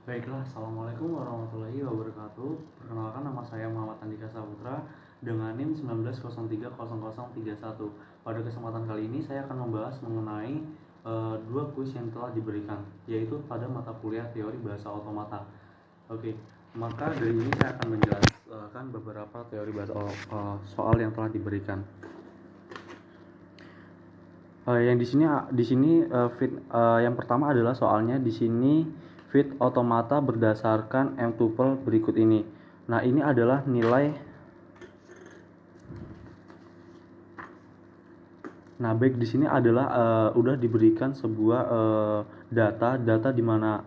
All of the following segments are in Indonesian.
Baiklah, Assalamualaikum warahmatullahi wabarakatuh. Perkenalkan, nama saya Muhammad Andika Saputra dengan NIM 19030031. Pada kesempatan kali ini saya akan membahas mengenai dua kuis yang telah diberikan, yaitu pada mata kuliah teori bahasa otomata. Oke, maka dari ini saya akan menjelaskan beberapa teori bahasa soal yang telah diberikan. Yang di sini yang pertama adalah soalnya di sini fit otomata berdasarkan M tuple berikut ini. Nah, ini adalah nilai. Nah, baik, di sini adalah udah diberikan sebuah data di mana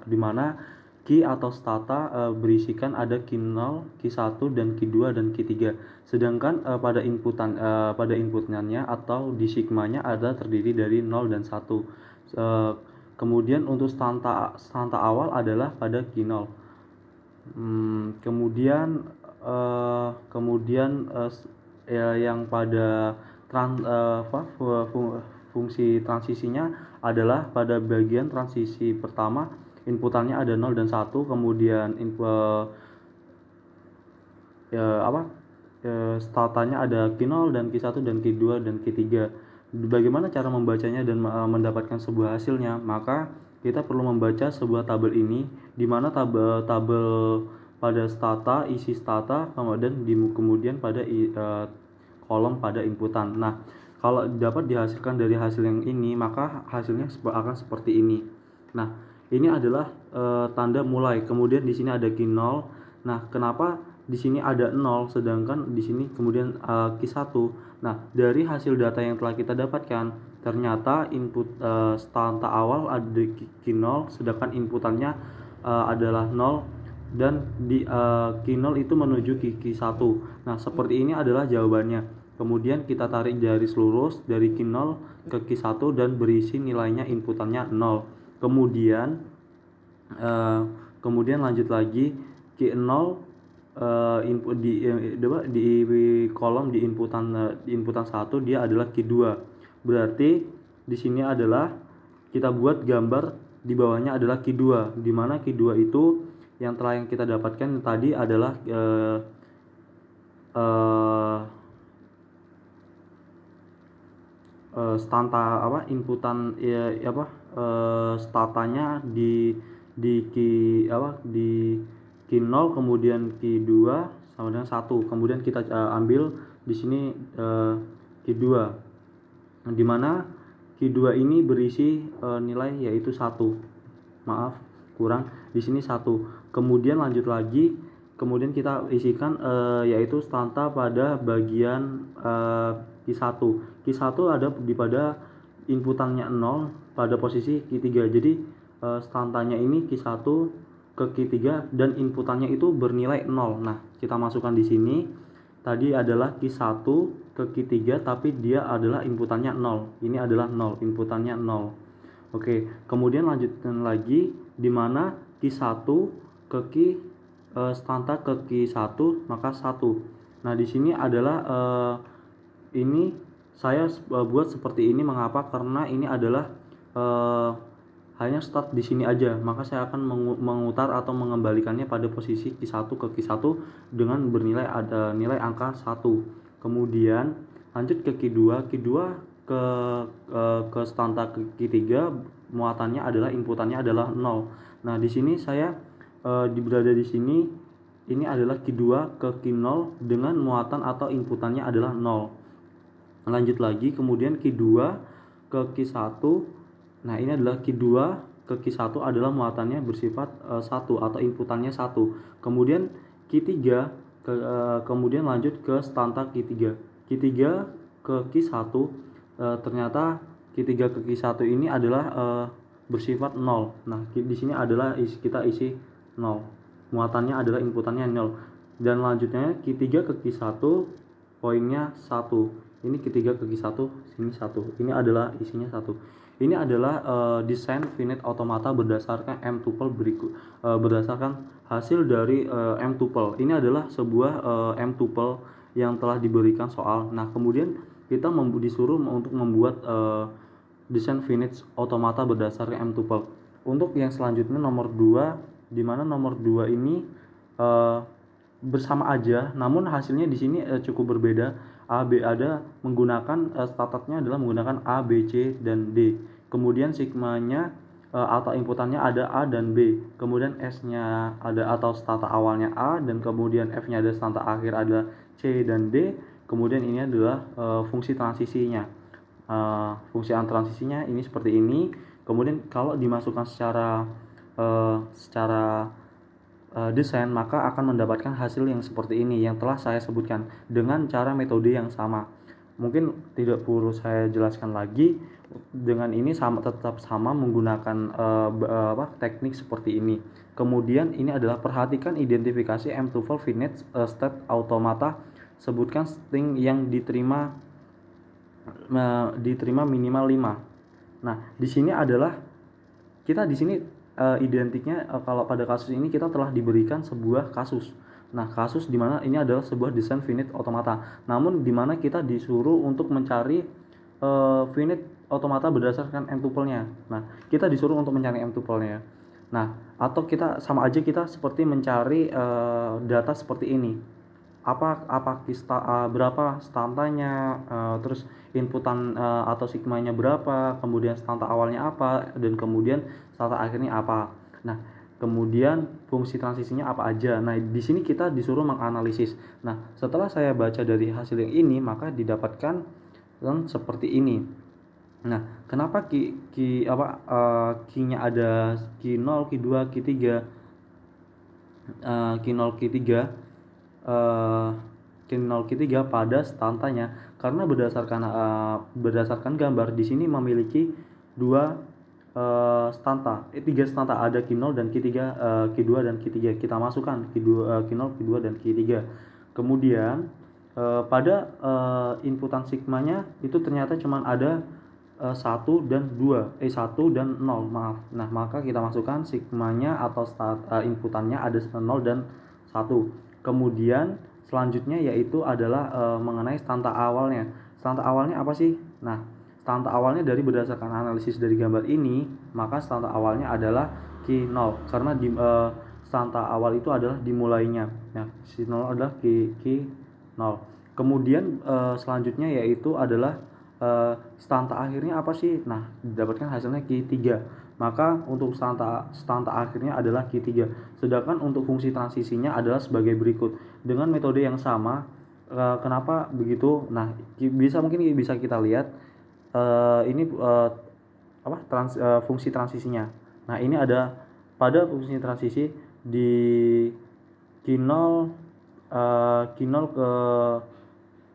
key atau stata berisikan ada key 0, key 1 dan key 2 dan key 3. Sedangkan pada inputnya atau di sigmanya ada terdiri dari 0 dan 1. Kemudian untuk stanta awal adalah pada key 0. Yang pada fungsi transisinya adalah pada bagian transisi pertama inputannya ada 0 dan 1, kemudian statanya ada key 0 dan key 1 dan key 2 dan key 3. Bagaimana cara membacanya dan mendapatkan sebuah hasilnya? Maka kita perlu membaca sebuah tabel ini, di mana tabel pada stata, isi stata, kemudian pada kolom pada inputan. Nah, kalau dapat dihasilkan dari hasil yang ini, maka hasilnya akan seperti ini. Nah, ini adalah tanda mulai. Kemudian di sini ada key 0. Nah, kenapa di sini ada 0 sedangkan di sini kemudian key 1? Nah, dari hasil data yang telah kita dapatkan, ternyata input stanta awal ada key 0 sedangkan inputannya adalah 0 dan di key 0 itu menuju key 1. Nah, seperti ini adalah jawabannya. Kemudian kita tarik garis lurus dari key 0 ke key 1 dan berisi nilainya inputannya 0. Kemudian lanjut lagi key 0 input di kolom di inputan 1 dia adalah key 2. Berarti di sini adalah kita buat gambar di bawahnya adalah key 2, di mana key 2 itu yang kita dapatkan tadi adalah statanya di key 0, kemudian key 2 sama dengan 1. Kemudian kita ambil di sini key 2, di mana key 2 ini berisi nilai yaitu 1. Maaf, kurang. Di sini 1. Kemudian lanjut lagi, kemudian kita isikan yaitu stanta pada bagian key 1. Key 1 ada pada inputannya 0 pada posisi key 3. Jadi stantanya ini key 1 ke key 3 dan inputannya itu bernilai 0. Nah, kita masukkan di sini. Tadi adalah key 1 ke key 3 tapi dia adalah inputannya 0. Ini adalah 0, inputannya 0. Oke, kemudian lanjutkan lagi di mana key 1 ke key stanta ke key 1 maka 1. Nah, di sini adalah ini saya buat seperti ini. Mengapa? Karena ini adalah hanya start di sini aja, maka saya akan memutar atau mengembalikannya pada posisi key 1 ke key 1 dengan bernilai ada nilai angka 1. Kemudian lanjut ke key 2, key 2 ke stanta ke key 3 muatannya adalah inputannya adalah 0. Nah, di sini saya berada di sini, ini adalah key 2 ke key 0 dengan muatan atau inputannya adalah 0. Lanjut lagi, kemudian key 2 ke key 1. Nah, ini adalah key 2 ke key 1 adalah muatannya bersifat 1 atau inputannya 1. Kemudian key 3 kemudian lanjut ke stanta key 3. Key 3 ke key 1 ternyata key 3 ke key 1 ini adalah bersifat 0. Nah, di sini adalah kita isi 0. Muatannya adalah inputannya 0. Dan lanjutnya key 3 ke key 1 poinnya 1. Ini key 3 ke key 1, sini 1. Ini adalah isinya 1. Ini adalah desain finite automata berdasarkan M tuple berikut, berdasarkan hasil dari M tuple. Ini adalah sebuah M tuple yang telah diberikan soal. Nah, kemudian kita disuruh untuk membuat desain finite automata berdasarkan M tuple. Untuk yang selanjutnya nomor 2, di mana nomor 2 ini uh, bersama aja, namun hasilnya di sini cukup berbeda. A, B ada menggunakan statatnya adalah menggunakan A, B, C, dan D. Kemudian sigmanya atau inputannya ada A dan B. Kemudian S-nya ada atau stata awalnya A, dan kemudian F-nya ada stata akhir ada C dan D. Kemudian ini adalah fungsi transisinya. Fungsi transisinya ini seperti ini. Kemudian kalau dimasukkan secara desain, maka akan mendapatkan hasil yang seperti ini yang telah saya sebutkan dengan cara metode yang sama. Mungkin tidak perlu saya jelaskan lagi. Dengan ini tetap sama menggunakan teknik seperti ini. Kemudian ini adalah perhatikan identifikasi M2 finite state automata. Sebutkan string yang diterima minimal 5. Nah, di sini adalah kita di sini identiknya kalau pada kasus ini kita telah diberikan sebuah kasus. Nah, kasus di mana ini adalah sebuah desain finite automata. Namun di mana kita disuruh untuk mencari finite automata berdasarkan M-tuple-nya. Nah, kita disuruh untuk mencari M-tuple-nya. Nah, atau kita sama aja kita seperti mencari data seperti ini. Berapa stantanya, terus inputan atau sigmanya berapa, kemudian stanta awalnya apa, dan kemudian stanta akhirnya apa. Nah, kemudian fungsi transisinya apa aja. Nah, di sini kita disuruh menganalisis. Nah, setelah saya baca dari hasil yang ini, maka didapatkan seperti ini. Nah, kenapa key-nya ada key 0, key 2, key 3, key 0, key 3, key 0, key 3 pada stantanya, karena berdasarkan gambar di sini memiliki 3 stanta, ada key 0 dan key 3, key 2 dan key 3. Kita masukkan key 0, key 2 dan key 3. Kemudian pada inputan sigmanya itu ternyata cuma ada 1 dan 0, maaf. Nah, maka kita masukkan sigmanya atau inputannya ada 0 dan 1. Kemudian selanjutnya yaitu adalah mengenai stanta awalnya. Stanta awalnya apa sih? Nah, stanta awalnya dari berdasarkan analisis dari gambar ini, maka stanta awalnya adalah key 0 karena stanta awal itu adalah dimulainya. Nah, key 0 adalah key 0. Kemudian selanjutnya yaitu adalah stanta akhirnya apa sih? Nah, didapatkan hasilnya key 3. Maka untuk stanta akhirnya adalah key 3. Sedangkan untuk fungsi transisinya adalah sebagai berikut. Dengan metode yang sama, kenapa begitu? Nah, mungkin bisa kita lihat ini fungsi transisinya. Nah, ini ada pada fungsi transisi di key 0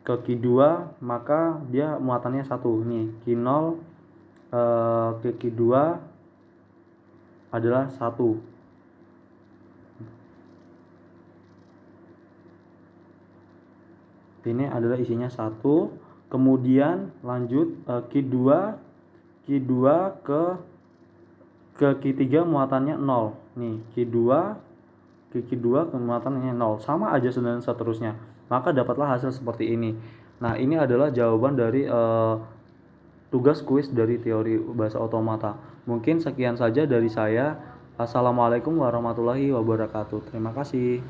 ke key 2, maka dia muatannya 1 nih. Key 0 ke key 2 adalah 1. Ini adalah isinya 1. Kemudian lanjut key 2 ke key 3 muatannya 0. Nih, key 2 muatannya 0. Sama aja dan seterusnya. Maka dapatlah hasil seperti ini. Nah, ini adalah jawaban dari tugas kuis dari teori bahasa otomata. Mungkin sekian saja dari saya. Assalamualaikum warahmatullahi wabarakatuh. Terima kasih.